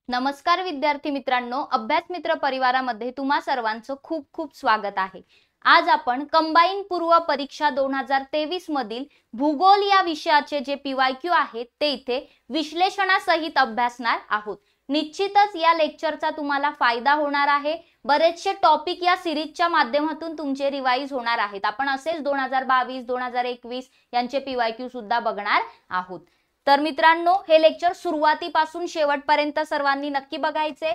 नमस्कार विद्यार्थी मित्रांनो, अभ्यास मित्र परिवारामध्ये तुम्हा सर्वांचं खूप खूप स्वागत आहे। आज आपण कंबाईन पूर्व परीक्षा 2023 मधील भूगोल या विषयाचे जे PYQ आहेत ते इथे विश्लेषणासहित अभ्यासणार आहोत। निश्चितच या लेक्चरचा तुम्हाला फायदा होणार आहे। बरेचसे टॉपिक या सिरीजच्या माध्यमातून तुमचे रिवाइज होणार आहेत। आपण असेच 2022 2021 यांचे PYQ सुद्धा बघणार आहोत। तर मित्रांनो, हे लेक्चर सुरुवातीपासून शेवटपर्यंत सर्वांनी नक्की बघायचे।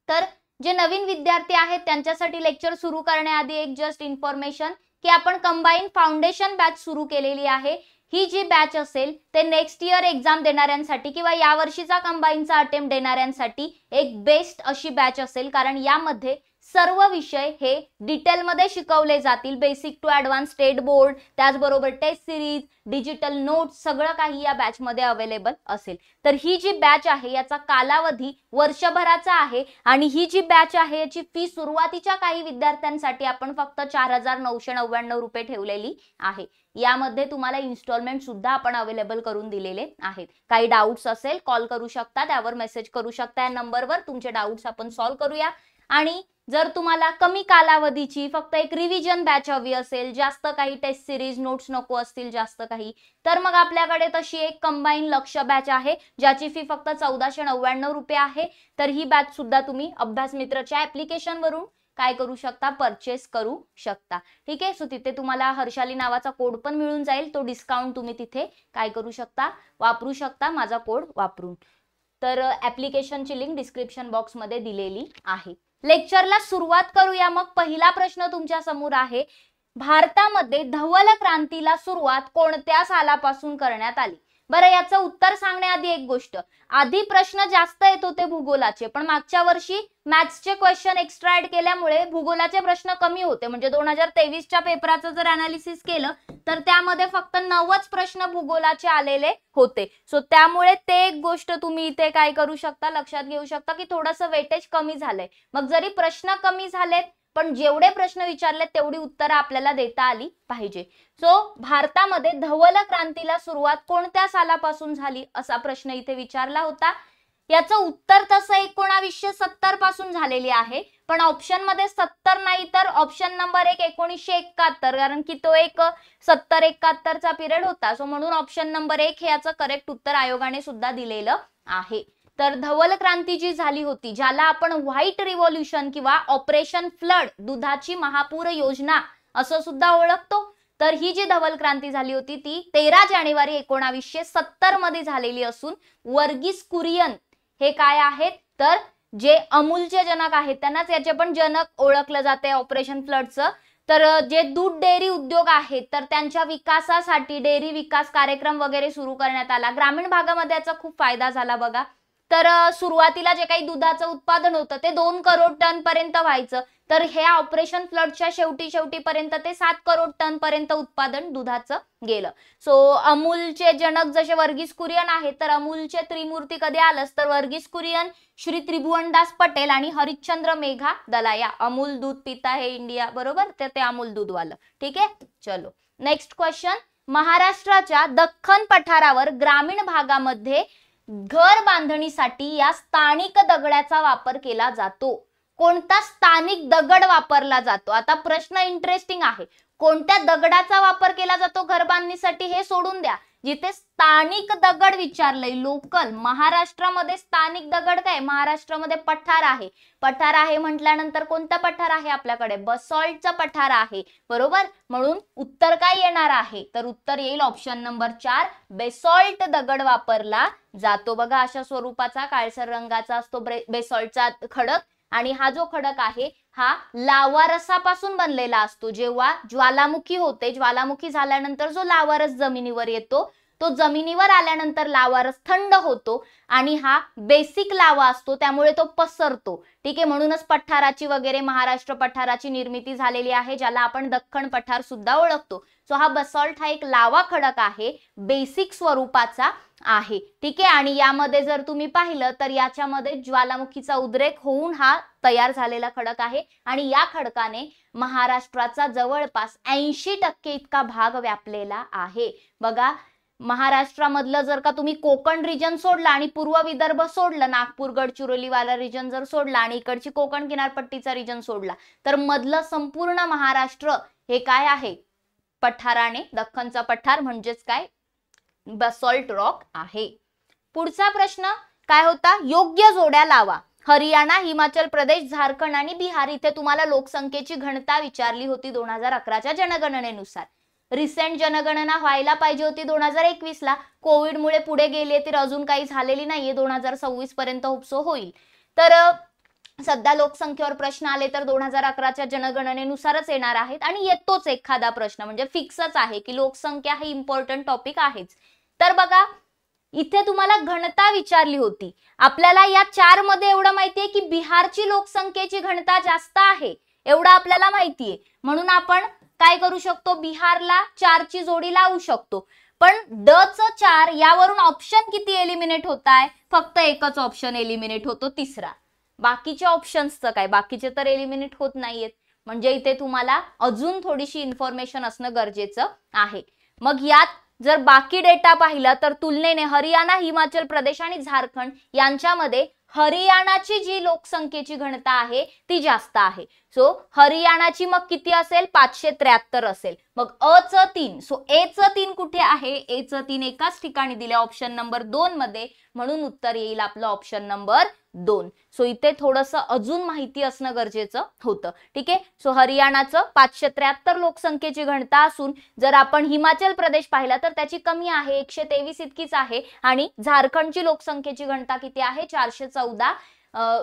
तर जे नवीन विद्यार्थी आहेत त्यांच्यासाठी लेक्चर सुरू करण्याआधी एक जस्ट इन्फॉर्मेशन की आपण कंबाईन फाउंडेशन बॅच सुरू केलेली आहे। ही जी बॅच असेल ते नेक्स्ट इयर एग्जाम देणाऱ्यांसाठी किंवा या वर्षीचा कंबाईनचा अटेम्प्ट देणाऱ्यांसाठी एक बेस्ट अशी बॅच असेल, कारण यामध्ये सर्व विषय हे डिटेल मध्ये शिकवले जातील। Basic to advance state board, त्याचबरोबर टेस्ट सिरीज, डिजिटल नोट्स सगळं काही या बॅच मध्ये अवेलेबल असेल। तर ही जी बॅच आहे याचा कालावधी वर्षभराचा आहे आणि ही जी बॅच आहे याची फी सुरुवातीच्या काही विद्यार्थ्यांसाठी आपण फक्त 4999 रुपये ठेवलेली आहे। यामध्ये तुम्हाला इन्स्टॉलमेंट सुद्धा आपण अवेलेबल करून दिलेले आहेत। काही डाउट्स असेल कॉल करू शकता, त्यावर मेसेज करू शकता, या नंबरवर तुमचे डाउट्स आपण सॉल्व्ह करूया। आणि जर तुम्हाला कमी कालावधीची फक्त एक रिव्हिजन बॅच हवी असेल, जास्त काही टेस्ट सिरीज नोट्स नको असतील जास्त काही, तर मग आपल्याकडे तशी एक कंबाईन लक्ष्य बॅच आहे ज्याची फी फक्त 1499 रुपये आहे। तर ही बॅच सुद्धा तुम्ही अभ्यास मित्रच्या ऍप्लिकेशन वरून काय करू शकता, परचेस करू शकता। ठीक आहे, सो तिथे तुम्हाला हर्षाली नावाचा कोड पण मिळून जाईल। तो डिस्काउंट तुम्ही तिथे काय करू शकता, वापरू शकता माझा कोड वापरून। तर ऍप्लिकेशनची लिंक डिस्क्रिप्शन बॉक्स मध्ये दिलेली आहे। लेक्चरला सुरुवात करूया। मग पहिला प्रश्न तुमच्या समोर आहे, भारतामध्ये धवल क्रांतीला सुरुवात कोणत्या सालापासून करण्यात आली? बरं, याचं उत्तर सांगण्याआधी एक गोष्ट, आधी प्रश्न जास्त येत होते भूगोलाचे, पण मागच्या वर्षी मॅथ्सचे क्वेश्चन एक्स्ट्रा ऍड केल्यामुळे भूगोलाचे प्रश्न कमी होते। म्हणजे 2023च्या पेपराचं जर अनालिसिस केलं तर त्यामध्ये फक्त 9च प्रश्न भूगोलाचे आलेले होते। सो त्यामुळे ते एक गोष्ट तुम्ही इथे काय करू शकता, लक्षात घेऊ शकता की थोडंसं वेटेज कमी झालंय। मग जरी प्रश्न कमी झालेत पण जेवढे प्रश्न विचारले तेवढी उत्तरं आपल्याला देता आली पाहिजे। सो भारतामध्ये धवल क्रांतीला सुरुवात कोणत्या सालापासून झाली असा प्रश्न इथे विचारला होता। याचं उत्तर तसं 1970 पासून झालेली आहे, पण ऑप्शन मध्ये 70 नाही तर ऑप्शन नंबर 1 1971, कारण की तो एक 70-71 चा पिरियड होता। सो म्हणून ऑप्शन नंबर 1 हे याचं करेक्ट उत्तर आयोगाने सुद्धा दिलेलं आहे। तर धवल क्रांती जी झाली होती, ज्याला आपण व्हाईट रिव्होल्यूशन किंवा ऑपरेशन फ्लड, दुधाची महापूर योजना असं सुद्धा ओळखतो, तर ही जी धवल क्रांती झाली होती ती 13 जानेवारी 1970 मध्ये झालेली असून वर्गीस कुरियन हे काय आहेत, तर जे अमूलचे जनक आहेत, त्यांनाच याचे पण जनक ओळखलं जाते ऑपरेशन फ्लडचं। तर जे दूध डेअरी उद्योग आहेत तर त्यांच्या विकासासाठी डेअरी विकास कार्यक्रम वगैरे सुरू करण्यात आला। ग्रामीण भागामध्ये याचा खूप फायदा झाला बघा। तर सुरुवातीला जे काही दुधाचं उत्पादन होतं ते 2 करोड टन पर्यंत व्हायचं, तर हे ऑपरेशन फ्लडच्या शेवटी पर्यंत ते 7 करोड टन पर्यंत उत्पादन दुधाचं गेलं। सो अमूलचे जनक जसे वर्गीस कुरियन आहेत, तर अमूलचे त्रिमूर्ती कधी आलंच तर वर्गीस कुरियन, श्री त्रिभुवनदास पटेल आणि हरिश्चंद्र मेघा दलाया। अमूल दूध पिता है इंडिया, बरोबर, तर ते अमूल दूध वालं। ठीक आहे, चलो नेक्स्ट क्वेश्चन, महाराष्ट्राच्या दख्खन पठारावर ग्रामीण भागामध्ये घर बांधणीसाठी या स्थानिक दगडाचा वापर केला जातो। कोणता स्थानिक दगड वापरला जातो? आता प्रश्न इंटरेस्टिंग आहे, कोणत्या दगडाचा वापर केला जातो घर बांधणीसाठी हे सोडून द्या, जिथे स्थानिक दगड विचारलंय, लोकल, महाराष्ट्रामध्ये स्थानिक दगड काय, महाराष्ट्रामध्ये पठार आहे। पठार आहे म्हटल्यानंतर कोणता पठार आहे आपल्याकडे, बसॉल्टचा पठार आहे, बरोबर। म्हणून उत्तर काय येणार आहे, तर उत्तर येईल ऑप्शन नंबर 4, बेसॉल्ट दगड वापरला जातो। बघा, अशा स्वरूपाचा काळसर रंगाचा असतो बेसॉल्टचा खडक, आणि हा जो खडक आहे हा लावारसापासून बनलेला असतो। जेव्हा ज्वालामुखी होते, ज्वालामुखी झाल्यानंतर जो लावारस जमिनीवर येतो, तो जमिनीवर आल्यानंतर लावारस थंड होतो आणि हा बेसिक लावा असतो, त्यामुळे तो पसरतो। ठीक आहे, म्हणूनच पठाराची वगैरे महाराष्ट्र पठाराची निर्मिती झालेली आहे, ज्याला आपण दख्खन पठार सुद्धा ओळखतो। सो हा बसॉल्ट हा एक लावा खडक आहे, बेसिक स्वरूपाचा आहे। ठीक आहे, आणि यामध्ये जर तुम्ही पाहिलं तर याच्यामध्ये ज्वालामुखीचा उद्रेक होऊन हा तयार झालेला खडक आहे, आणि या खडकाने महाराष्ट्राचा जवळपास 80% इतका भाग व्यापलेला आहे। बघा, महाराष्ट्रामधलं जर का तुम्ही कोकण रिजन सोडला आणि पूर्व विदर्भ सोडलं, नागपूर गडचिरोली वाला रिजन जर सोडला आणि इकडची कोकण किनारपट्टीचा रिजन सोडला, तर मधलं संपूर्ण महाराष्ट्र हे काय आहे, पठाराने, दख्खनचा पठार म्हणजेच काय, बसॉल्ट रॉक आहे. पुढचा प्रश्न काय होता, योग्य जोड्या लावा. हरियाणा, हिमाचल प्रदेश, झारखंड आणि बिहार इथे तुम्हाला लोकसंख्येची घनता विचारली होती 2011च्या जनगणनेनुसार. रिसेंट जनगणना व्हायला पाहिजे होती 2021 ला, कोविडमुळे पुढे गेले तर अजून काही झालेली नाहीये, 2026 पर्यंत होपसो होईल. तर सध्या लोकसंख्येवर प्रश्न आले तर 2011च्या जनगणनेनुसारच येणार आहेत आणि येतोच एखादा प्रश्न, म्हणजे फिक्सच आहे की लोकसंख्या हे इम्पॉर्टंट टॉपिक आहेच. तर बघा इथे तुम्हाला घनता विचारली होती. आपल्याला या 4 मध्ये एवढं माहितीये की बिहारची लोकसंख्येची घनता जास्त आहे, एवढं आपल्याला माहितीये. म्हणून आपण काय करू शकतो, बिहारला 4 ची जोडी लावू शकतो. पण ड च 4 यावरून ऑप्शन किती एलिमिनेट होत आहे, फक्त एकच ऑप्शन एलिमिनेट होतो, तिसरा. बाकीच्या ऑप्शन्सचं काय, बाकीचे तर एलिमिनेट होत नाहीयेत. म्हणजे इथे तुम्हाला अजून थोडीशी इन्फॉर्मेशन असणं गरजेचं आहे. मग यात जर बाकी डेटा पाहिला तर तुलनेने हरियाणा, हिमाचल प्रदेश आणि झारखंड यांच्यामध्ये हरियाणाची जी लोकसंख्येची घनता आहे ती जास्त आहे. सो हरियाणाची मग किती असेल, 573 असेल. मग अ च 3, सो ए च 3 कुठे आहे, ए च 3 एकाच ठिकाणी दिले ऑप्शन नंबर 2 मध्ये, म्हणून उत्तर येईल आपलं ऑप्शन नंबर 2. सो इथे थोडंसं अजून माहिती असणं गरजेचं होतं. ठीक आहे. सो हरियाणाचं 573 लोकसंख्येची घनता असून जर आपण हिमाचल प्रदेश पाहिला तर त्याची कमी आहे, 123 इतकीच आहे. आणि झारखंडची लोकसंख्येची घनता किती आहे, 414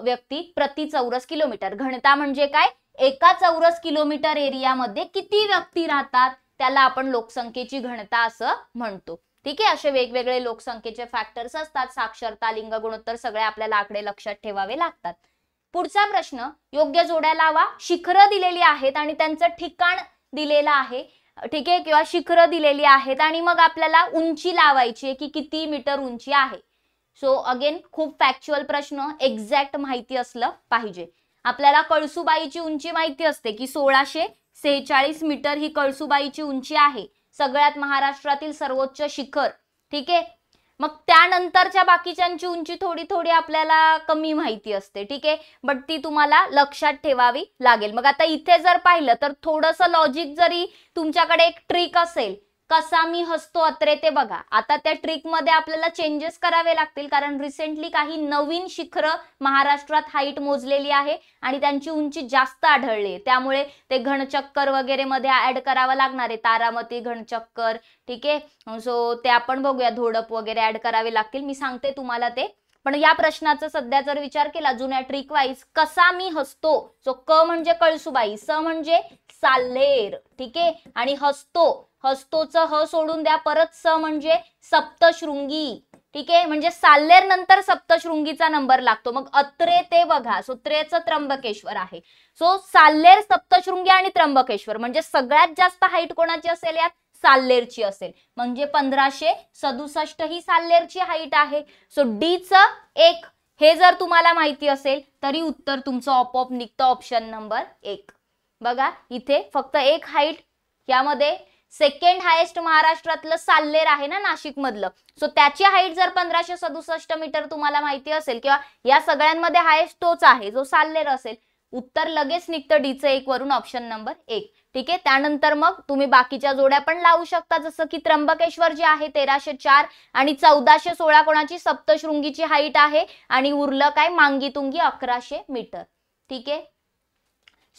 व्यक्ती प्रति चौरस किलोमीटर. घनता म्हणजे काय, एका चौरस किलोमीटर एरियामध्ये किती व्यक्ती राहतात त्याला आपण लोकसंख्येची घनता असं म्हणतो. ठीक आहे. असे वेगवेगळे लोकसंख्येचे फॅक्टर्स असतात. साक्षरता, लिंग गुणोत्तर सगळे आपल्याला आकडे लक्षात ठेवावे लागतात. पुढचा प्रश्न, योग्य जोड्या लावा. शिखरं दिलेली आहेत आणि त्यांचं ठिकाण दिलेलं आहे. ठीक आहे, किंवा शिखरं दिलेली आहेत आणि मग आपल्याला उंची लावायची आहे की किती मीटर उंची आहे. सो अगेन खूप फॅक्च्युअल प्रश्न, एक्झॅक्ट माहिती असलं पाहिजे. आपल्याला कळसुबाईची उंची माहिती असते की 1646 मीटर ही कळसुबाईची उंची आहे, सगळ्यात महाराष्ट्रातील सर्वोच्च शिखर. ठीक आहे. मग त्यानंतरच्या बाकीच्यांची उंची थोडी थोडी आपल्याला कमी माहिती असते. ठीक आहे, बट ती तुम्हाला लक्षात ठेवावी लागेल. मग आता इथे जर पाहिलं तर थोडंसं लॉजिक, जरी तुमच्याकडे एक ट्रिक असेल, कसा मी हसतो अत्रे, ते बघा. आता त्या ट्रिक मध्ये आपल्याला चेंजेस करावे लागतील, कारण रिसेंटली काही नवीन शिखरं महाराष्ट्रात हाईट मोजलेली आहे आणि त्यांची उंची जास्त आढळली, त्यामुळे ते घनचक्कर वगैरे मध्ये ऍड करावं लागणार आहे, तारामती घनचक्कर. ठीक आहे. सो ते आपण बघूया, धोडप वगैरे ऍड करावे लागतील, मी सांगते तुम्हाला ते. पण या प्रश्नाचा सध्या जर विचार केला जुन्या ट्रिक वाईज, कसा मी हसतो, सो क म्हणजे कळसुबाई, स म्हणजे साल्हेर. ठीक आहे. आणि हसतो, हसतोचं ह सोडून द्या, परत स म्हणजे सप्तशृंगी. ठीक आहे, म्हणजे साल्हेर नंतर सप्तशृंगीचा नंबर लागतो. मग अत्रे ते बघा, सो त्रेचं त्र्यंबकेश्वर आहे. सो साल्हेर, सप्तशृंगी आणि त्र्यंबकेश्वर, म्हणजे सगळ्यात जास्त हाईट कोणाची असेल यात, साल्हेरची असेल. म्हणजे 1567 ही साल्हेरची हाईट आहे. सो डी च 1 हे जर तुम्हाला माहिती असेल तरी उत्तर तुमचं आपोआप निघतं, ऑप्शन नंबर 1. बघा इथे फक्त एक हाईट, यामध्ये सेकंड हायेस्ट महाराष्ट्रातलं साल्हेर आहे ना, नाशिक मधलं. सो त्याची हाईट जर 1567 मीटर तुम्हाला माहिती असेल, किंवा या सगळ्यांमध्ये हायेस्ट तोच आहे जो साल्हेर असेल, उत्तर लगेच निघतं डी चं 1 वरून, ऑप्शन नंबर 1. ठीक आहे. त्यानंतर मग तुम्ही बाकीच्या जोड्या पण लावू शकता, जसं की त्र्यंबकेश्वर जे आहे 1304 आणि 1416 कोणाची, सप्तशृंगीची हाईट आहे, आणि उरलं काय, मांगीतुंगी 1100 मीटर. ठीक आहे.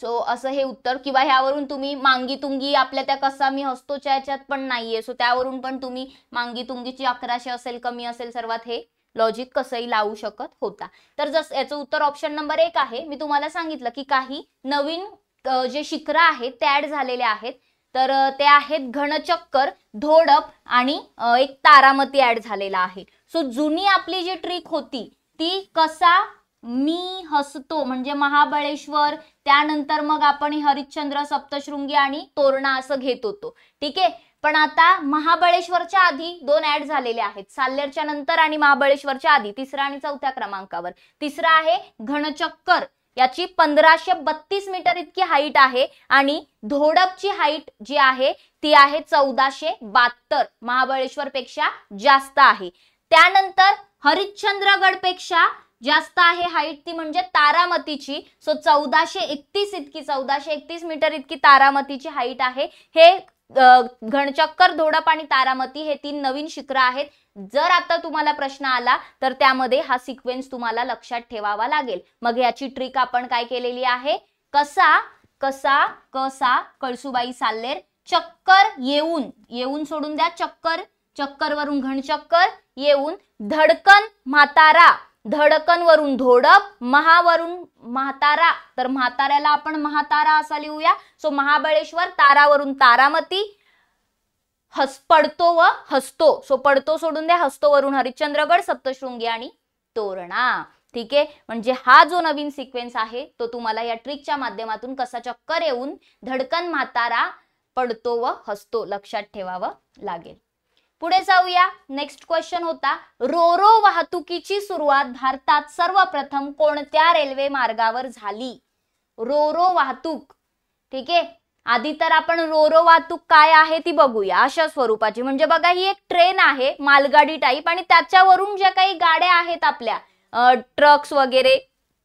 सो असं हे उत्तर, किंवा ह्यावरून तुम्ही मांगीतुंगी आपल्या त्या कसा मी हसतोच्या ह्याच्यात पण नाहीये, सो त्यावरून पण तुम्ही मांगीतुंगीची 1100 असेल, कमी असेल, सर्वात हे लॉजिक कसंही लावू शकत होता. तर जसं याचं उत्तर ऑप्शन नंबर 1 आहे. मी तुम्हाला सांगितलं की काही नवीन जे शिखरं आहेत ते ऍड झालेले आहेत. तर ते आहेत घनचक्कर, धोडप आणि एक तारामती ऍड झालेला आहे. सो जुनी आपली जी ट्रिक होती ती कसा मी हसतो म्हणजे महाबळेश्वर, त्यानंतर मग आपण हरिश्चंद्र, सप्तशृंगी आणि तोरणा असं घेत होतो. ठीक आहे. पण आता महाबळेश्वरच्या आधी 2 ऍड झालेले आहेत, साल्हेरच्या नंतर आणि महाबळेश्वरच्या आधी, 3ऱ्या आणि 4थ्या क्रमांकावर. तिसरा आहे घनचक्कर, याची 1532 मीटर इतकी हाईट आहे आणि धोडपची हाईट जी आहे ती आहे 1472, महाबळेश्वर पेक्षा जास्त आहे. त्यानंतर हरिश्चंद्रगड पेक्षा जास्त आहे हाईट ती म्हणजे तारामतीची. सो 1431 इतकी 1431 मीटर इतकी तारामतीची हाईट आहे. हे घनचक्कर, धोडप आणि तारामती हे 3 नवीन शिखरं आहेत. जर आता तुम्हाला प्रश्न आला तर त्यामध्ये हा सिक्वेन्स तुम्हाला लक्षात ठेवावा लागेल. मग याची ट्रिक आपण काय केलेली आहे, कसा कसा कसा कळसुबाई साल्लेर, चक्कर येऊन, येऊन सोडून द्या चक्कर, चक्कर वरून घनचक्कर, येऊन धडकन म्हातारा, धडकन वरून धोडप, महावरून म्हातारा, तर म्हाताऱ्याला आपण महातारा असा लिहूया. सो महाबळेश्वर, तारावरून तारामती, पडतो व हसतो, सो पडतो सोडून द्या, हसतो वरून हरिश्चंद्रगड, सप्तशृंगी आणि तोरणा. ठीक आहे, म्हणजे हा जो नवीन सिक्वेन्स आहे तो तुम्हाला या ट्रिकच्या माध्यमातून कसा चक्कर येऊन, धडकन म्हातारा, पडतो व हसतो लक्षात ठेवावं लागेल. पुढे जाऊया. नेक्स्ट क्वेश्चन होता, रोरो वाहतुकीची सुरुवात भारतात सर्वप्रथम कोणत्या रेल्वे मार्गावर झाली? रोरो वाहतूक. ठीक आहे, आधी तर आपण रोरो वाहतूक काय आहे ती बघूया. अशा स्वरूपाची म्हणजे बघा, ही एक ट्रेन आहे मालगाडी टाईप आणि त्याच्यावरून ज्या काही गाड्या आहेत आपल्या ट्रक्स वगैरे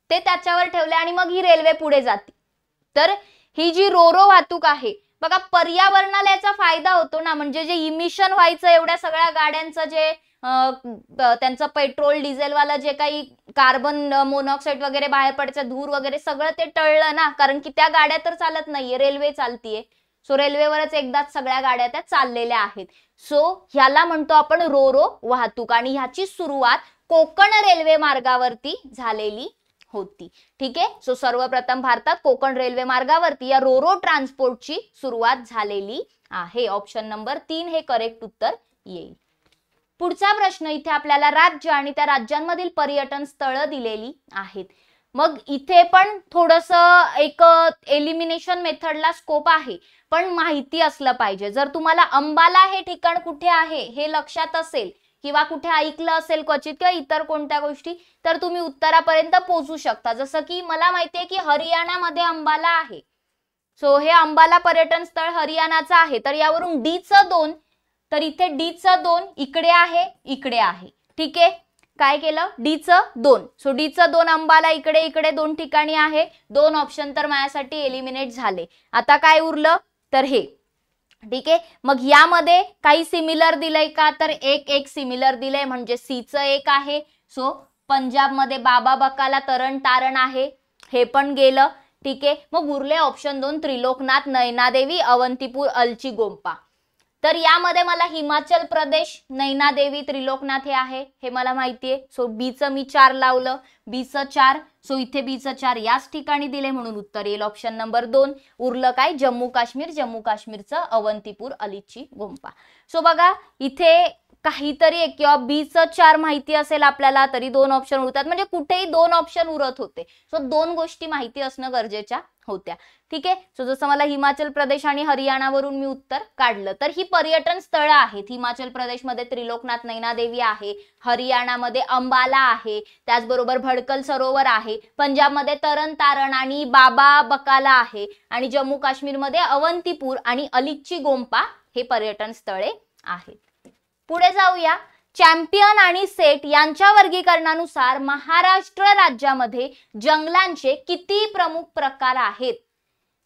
ते त्याच्यावर ठेवले आणि मग ही रेल्वे पुढे जाते. तर ही जी रोरो वाहतूक आहे बघा, पर्यावरणाला याचा फायदा होतो ना, म्हणजे जे इमिशन व्हायचं एवढ्या सगळ्या गाड्यांचं जे त्यांचं पेट्रोल डिझेलवाला जे काही कार्बन मोनॉक्साईड वगैरे बाहेर पडायचं, धूर वगैरे सगळं ते टळलं ना, कारण की त्या गाड्या तर चालत नाहीये, रेल्वे चालतीये. सो रेल्वेवरच एकदाच सगळ्या गाड्या त्या चाललेल्या आहेत. सो ह्याला म्हणतो आपण रोरो वाहतूक आणि ह्याची सुरुवात कोकण रेल्वे मार्गावरती झालेली होती. ठीक आहे, सो सर्वप्रथम भारतात कोकण रेल्वे मार्गावरती या रोरो ट्रान्सपोर्टची सुरुवात झालेली आहे. ऑप्शन नंबर 3 हे करेक्ट उत्तर येईल. पुढचा प्रश्न, इथे आपल्याला राज्य आणि त्या राज्यांमधील पर्यटन स्थळं दिलेली आहेत. मग इथे पण थोडंसं एक एलिमिनेशन मेथडला स्कोप आहे, पण माहिती असलं पाहिजे. जर तुम्हाला अंबाला हे ठिकाण कुठे आहे हे लक्षात असेल किंवा कुठे ऐकलं असेल क्वचित किंवा इतर कोणत्या गोष्टी, तर तुम्ही उत्तरापर्यंत पोहोचू शकता. जसं की मला माहितीये की हरियाणामध्ये अंबाला आहे. सो हे अंबाला पर्यटन स्थळ हरियाणाचं आहे. तर यावरून D चं 2, तर इथे D चं 2 इकडे आहे, इकडे आहे. ठीक आहे, काय केलं, D चं 2. सो D चं 2 अंबाला इकडे, इकडे 2 ठिकाणी आहे. 2 ऑप्शन तर माझ्यासाठी एलिमिनेट झाले. आता काय उरलं तर हे. ठीक आहे, मग यामध्ये काही सिमिलर दिलंय का, तर एक सिमिलर दिलंय म्हणजे C चं 1 आहे. सो पंजाब मध्ये बाबा बकाला तरण तारण आहे, हे पण गेलं. ठीक आहे, मग उरले ऑप्शन 2 त्रिलोकनाथ, नैनादेवी, अवंतीपूर, अलची गोंपा. तर यामध्ये मला हिमाचल प्रदेश, नैनादेवी, त्रिलोकनाथ हे आहे, हे मला माहितीये. सो B चं मी 4 लावलं, B चं 4. सो इथे B चं 4 याच ठिकाणी दिले म्हणून उत्तर येईल ऑप्शन नंबर 2. उरलं काय, जम्मू काश्मीर, जम्मू काश्मीरचं अवंतीपूर, अलीची गोंपा. सो बघा इथे काहीतरी एक किंवा B चं 4 माहिती असेल आपल्याला तरी 2 ऑप्शन उरतात, म्हणजे कुठेही 2 ऑप्शन उरत होते. सो 2 गोष्टी माहिती असणं गरजेच्या होत्या. ठीक आहे, सो जसं मला हिमाचल प्रदेश आणि हरियाणावरून मी उत्तर काढलं. तर ही पर्यटन स्थळं आहेत. हिमाचल प्रदेशमध्ये त्रिलोकनाथ, नैनादेवी आहे, हरियाणामध्ये अंबाला आहे, त्याचबरोबर भडकल सरोवर आहे, पंजाबमध्ये तरण तारण आणि बाबा बकाला आहे आणि जम्मू काश्मीरमध्ये अवंतीपूर आणि अलीची गोंपा हे पर्यटन स्थळे आहेत. पुढे जाऊया. चॅम्पियन आणि सेट यांच्या वर्गीकरणानुसार महाराष्ट्र राज्यामध्ये जंगलांचे किती प्रमुख प्रकार आहेत?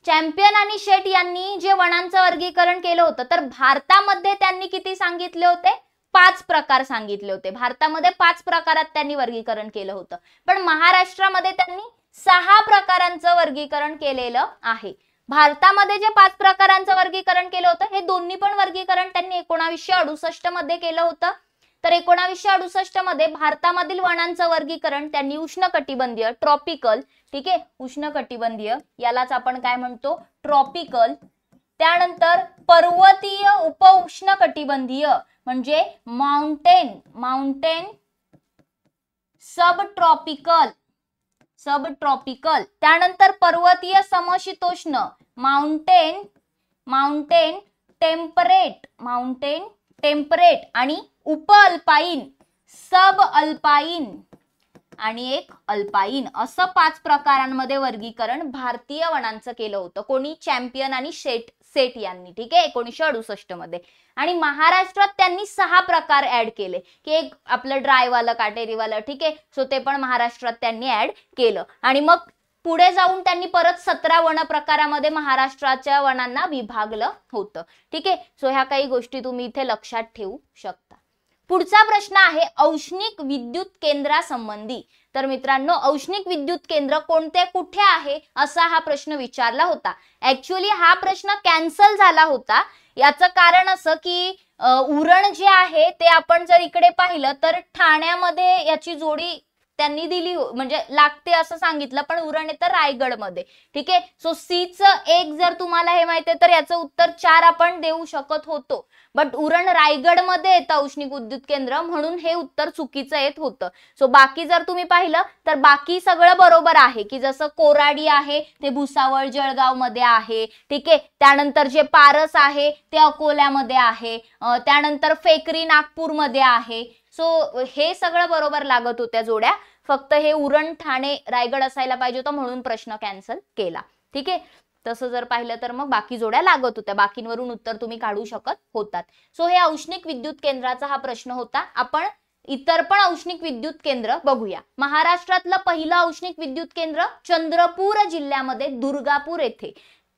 चॅम्पियन आणि शेट यांनी जे वनांचं वर्गीकरण केलं होतं तर भारतामध्ये त्यांनी किती सांगितले होते? 5 प्रकार सांगितले होते. भारतामध्ये 5 प्रकारात त्यांनी वर्गीकरण केलं होतं, पण महाराष्ट्रामध्ये त्यांनी 6 प्रकारांचं वर्गीकरण केलेलं आहे. भारतामध्ये जे 5 प्रकारांचं वर्गीकरण केलं होतं हे दोन्ही पण वर्गीकरण त्यांनी 1968 मध्ये केलं होतं. तर 1968 मध्ये भारतामधील वनांचं वर्गीकरण त्यांनी उष्णकटिबंधीय, ट्रॉपिकल, ठीक आहे, उष्णकटिबंधीय यालाच आपण काय म्हणतो, ट्रॉपिकल. त्यानंतर पर्वतीय उपउष्णकटिबंधीय म्हणजे माउंटेन सब ट्रॉपिकल. त्यानंतर पर्वतीय समशीतोष्ण माउंटेन टेम्परेट आणि उप अल्पाईन सब अल्पाईन आणि एक अल्पाईन असं 5 प्रकारांमध्ये वर्गीकरण भारतीय वनांचं केलं होतं. कोणी? चॅम्पियन आणि सेट यांनी. ठीक आहे, 1968 मध्ये. आणि महाराष्ट्रात त्यांनी 6 प्रकार ऍड केले, की एक आपलं ड्रायवालं, काटेरीवालं. ठीक आहे, सो ते पण महाराष्ट्रात त्यांनी ऍड केलं. आणि मग पुढे जाऊन त्यांनी परत 17 वन प्रकारामध्ये महाराष्ट्राच्या वनांना विभागलं होतं. ठीक आहे, सो ह्या काही गोष्टी तुम्ही इथे लक्षात ठेवू शकता. पुढचा प्रश्न आहे औष्णिक विद्युत केंद्रासंबंधी. तर मित्रांनो, औष्णिक विद्युत केंद्र कोणते, कुठे आहे, असा हा प्रश्न विचारला होता. ऍक्च्युअली हा प्रश्न कॅन्सल झाला होता. याचं कारण असं की उरण जे आहे ते आपण जर इकडे पाहिलं तर ठाण्यामध्ये याची जोडी त्यांनी दिली, म्हणजे लागते असं सांगितलं, पण उरण येतं रायगडमध्ये. ठीक आहे, सो सीचं 1 जर तुम्हाला हे माहिती आहे तर याचं उत्तर 4 आपण देऊ शकत होतो. बट उरण रायगडमध्ये येतं औष्णिक विद्युत केंद्र, म्हणून हे उत्तर चुकीचं येत होतं. सो बाकी जर तुम्ही पाहिलं तर बाकी सगळं बरोबर आहे, की जसं कोराडी आहे ते भुसावळ जळगाव मध्ये आहे. ठीक आहे, त्यानंतर जे पारस आहे ते अकोल्यामध्ये आहे, त्यानंतर फेकरी नागपूरमध्ये आहे. सो हे सगळं बरोबर लागत होत्या जोड्या, फक्त हे उरण ठाणे रायगड असायला पाहिजे होतं, म्हणून प्रश्न कॅन्सल केला. ठीक आहे, तसं जर पाहिलं तर मग बाकी जोड्या लागत होत्या, बाकींवरून उत्तर तुम्ही काढू शकत होतात. सो हे औष्णिक विद्युत केंद्राचा हा प्रश्न होता. आपण इतर पण औष्णिक विद्युत केंद्र बघूया. महाराष्ट्रातलं पहिलं औष्णिक विद्युत केंद्र चंद्रपूर जिल्ह्यामध्ये दुर्गापूर येथे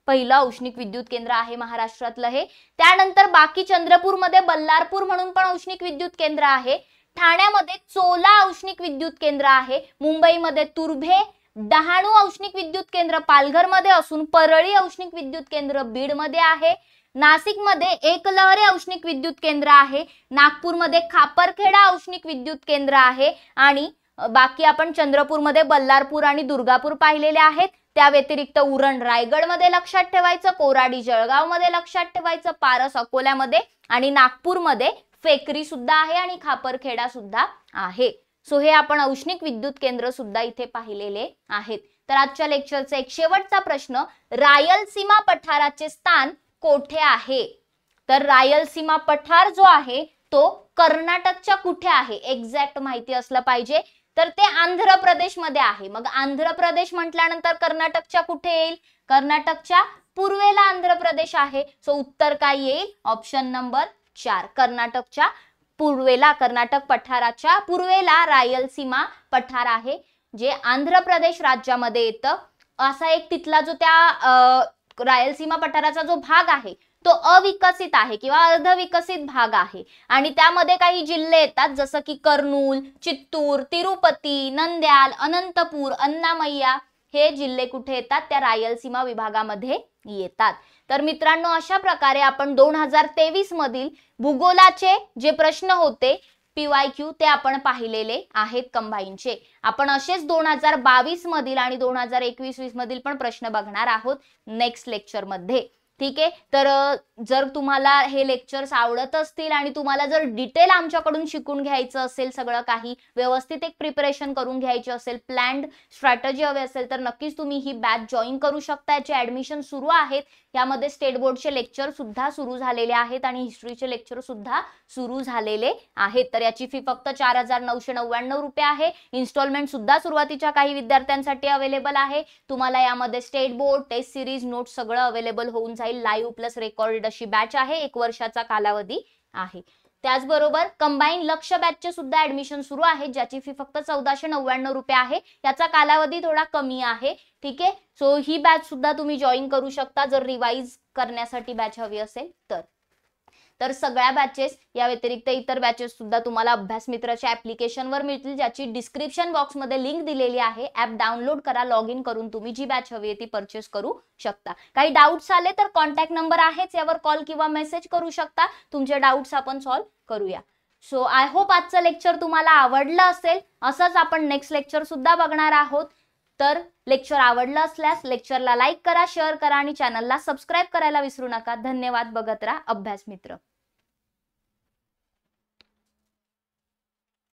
पहिलं औष्णिक विद्युत केंद्र आहे महाराष्ट्रातलं हे. त्यानंतर बाकी चंद्रपूरमध्ये बल्लारपूर म्हणून पण औष्णिक विद्युत केंद्र आहे. ठाण्यामध्ये चोला औष्णिक विद्युत केंद्र आहे. मुंबईमध्ये तुर्भे, डहाणू औष्णिक विद्युत केंद्र पालघरमध्ये असून परळी औष्णिक विद्युत केंद्र बीडमध्ये आहे. नाशिकमध्ये एकलहरे औष्णिक विद्युत केंद्र आहे. नागपूरमध्ये खापरखेडा औष्णिक विद्युत केंद्र आहे. आणि बाकी आपण चंद्रपूरमध्ये बल्लारपूर आणि दुर्गापूर पाहिलेले आहेत. त्या व्यतिरिक्त उरण रायगडमध्ये लक्षात ठेवायचं, कोराडी जळगावमध्ये लक्षात ठेवायचं, पारस अकोल्यामध्ये आणि नागपूरमध्ये फेकरी सुद्धा आहे आणि खापरखेडा सुद्धा आहे. सो हे आपण औष्णिक विद्युत केंद्र सुद्धा इथे पाहिलेले आहेत. तर आजच्या लेक्चरचा एक शेवटचा प्रश्न, रायलसीमा पठाराचे स्थान कोठे आहे? तर रायलसीमा पठार जो आहे तो कर्नाटकच्या कुठे आहे, एक्झॅक्ट माहिती असलं पाहिजे. तर ते आंध्र प्रदेशमध्ये आहे. मग आंध्र प्रदेश म्हटल्यानंतर कर्नाटकच्या कुठे येईल? कर्नाटकच्या पूर्वेला आंध्र प्रदेश आहे. सो उत्तर काय येईल? ऑप्शन नंबर 4, कर्नाटकच्या पूर्वेला, कर्नाटक पठाराच्या पूर्वेला रायलसीमा पठार आहे, जे आंध्र प्रदेश राज्यामध्ये येतं. असा एक तिथला जो त्या रायलसीमा पठाराचा जो भाग आहे तो अविकसित आहे किंवा अर्धविकसित भाग आहे. आणि त्यामध्ये काही जिल्हे येतात, जसं की कर्नूल, चित्तूर, तिरुपती, नंद्याल, अनंतपूर, अन्नामय्या हे जिल्हे कुठे येतात? त्या रायलसीमा विभागामध्ये येतात. तर मित्रांनो, अशा प्रकारे आपण 2023 मधील भूगोलाचे जे प्रश्न होते PYQ ते आपण पाहिलेले आहेत कंबाईनचे. आपण असेच 2022 मधील आणि 2021-20 मधील पण प्रश्न बघणार आहोत नेक्स्ट लेक्चर मध्ये. ठीक आहे, तर जर तुम्हाला हे लेक्चर्स आवडत असतील आणि तुम्हाला जर डिटेल आमच्याकडून शिकून घ्यायचं असेल, सगळं काही व्यवस्थित एक प्रिपरेशन करून घ्यायची असेल, प्लॅन्ड स्ट्रॅटेजी हवी असेल, तर नक्कीच तुम्ही ही बॅच जॉईन करू शकता. याचे ऍडमिशन सुरू आहेत. यामध्ये स्टेट बोर्डचे लेक्चर सुद्धा सुरू झालेले आहेत आणि हिस्ट्रीचे लेक्चर सुद्धा सुरू झालेले आहेत. तर याची फी फक्त 4,999 रुपये आहे. इन्स्टॉलमेंट सुद्धा सुरुवातीच्या काही विद्यार्थ्यांसाठी अवेलेबल आहे. तुम्हाला यामध्ये state board, test series, note सगळं अवेलेबल होऊन जाईल. लाईव्ह प्लस रेकॉर्डेड अशी बॅच आहे. 1 वर्षाचा कालावधी आहे. त्याचबरोबर कंबाईन लक्ष बॅचचे सुद्धा ऍडमिशन सुरू आहे, ज्याची फी फक्त 1499 रुपये आहे. याचा कालावधी थोडा कमी आहे. ठीक आहे, सो ही बॅच सुद्धा तुम्ही जॉईन करू शकता जर रिवाइज करण्यासाठी बॅच हवी असेल तर सगळ्या बॅचेस या व्यतिरिक्त इतर बॅचेस सुद्धा तुम्हाला अभ्यास मित्राच्या ऍप्लिकेशनवर मिळतील, ज्याची डिस्क्रिप्शन बॉक्समध्ये लिंक दिलेली आहे. ऍप डाउनलोड करा, लॉग इन करून तुम्ही जी बॅच हवी आहे ती परचेस करू शकता. काही डाऊट्स आले तर कॉन्टॅक्ट नंबर आहेच, यावर कॉल किंवा मेसेज करू शकता. तुमचे डाऊट्स आपण सॉल्व्ह करूया. सो आय होप आजचं लेक्चर तुम्हाला आवडलं असेल. असंच आपण नेक्स्ट लेक्चर सुद्धा बघणार आहोत. तर लेक्चर आवडलं असल्यास लेक्चरला लाईक करा, शेअर करा आणि चॅनलला सबस्क्राईब करायला विसरू नका. धन्यवाद. बघत राहा अभ्यास मित्र.